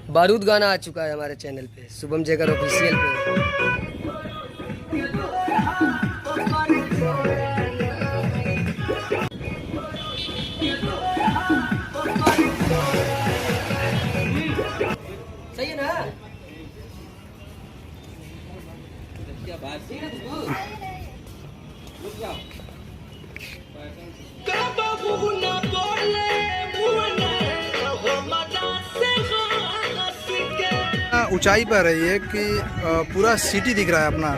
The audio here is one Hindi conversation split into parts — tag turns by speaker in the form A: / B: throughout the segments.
A: बारूद गाना आ चुका है हमारे चैनल पे, शुभम जयकर ऑफिशियल पे। सही है ना?
B: ऊंचाई पर है ये कि पूरा सिटी दिख रहा है अपना।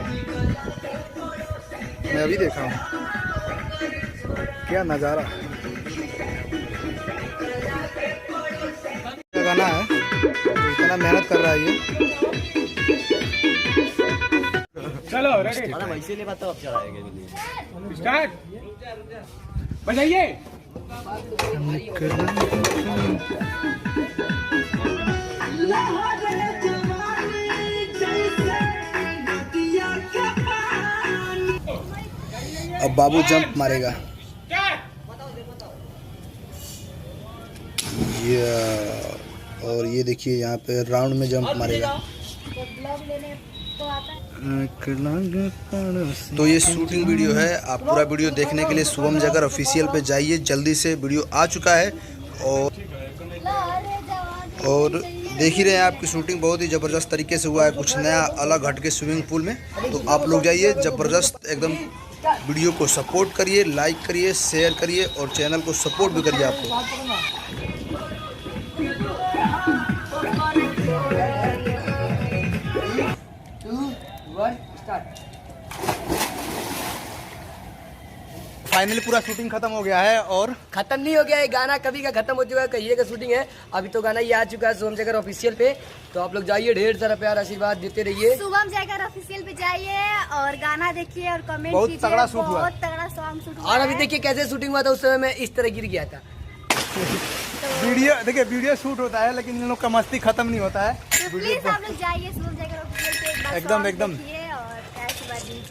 B: मैं अभी देखा हूँ क्या नज़ारा। गाना है तो इतना मेहनत कर रहा है ये।
C: चलो रेडी,
D: इसीलिए बताओ अब चलाएंगे।
C: स्टार्ट बजाइए।
B: अब बाबू जंप मारेगा। ये और ये देखिए यहाँ पे राउंड में जंप मारेगा। तो ये शूटिंग वीडियो है। आप पूरा वीडियो देखने के लिए शुभम जयकर ऑफिशियल पे जाइए, जल्दी से वीडियो आ चुका है। और देख ही रहे हैं आपकी शूटिंग बहुत ही ज़बरदस्त तरीके से हुआ है, कुछ नया अलग हटके स्विमिंग पूल में। तो आप लोग जाइए, ज़बरदस्त एकदम वीडियो को सपोर्ट करिए, लाइक करिए, शेयर करिए और चैनल को सपोर्ट भी करिए आप लोग। फाइनली पूरा शूटिंग खत्म हो गया है। और
A: खत्म नहीं हो गया है, गाना कभी का खत्म हो चुका है, कहिए का शूटिंग है। अभी तो गाना ये आ चुका है शुभम जयकर ऑफिशियल पे। तो आप लोग जाइए, ढेर सारा प्यार आशीर्वाद देते रहिए।
E: शुभम जयकर ऑफिशियल पे जाइए और गाना देखिए और कमेंट
B: बहुत
E: कीजिए।
B: तगड़ा शूट हुआ,
E: बहुत तगड़ा सॉन्ग शूट हुआ।
A: और अभी देखिए कैसे शूटिंग हुआ था, उस समय मैं इस तरह गिर गया था।
B: वीडियो देखिए, वीडियो शूट होता है लेकिन इन लोग का मस्ती खत्म नहीं होता है।
E: तो प्लीज आप लोग जाइए शुभम जयकर ऑफिशियल पे,
B: एकदम एकदम।
E: और आशीर्वाद दीजिए।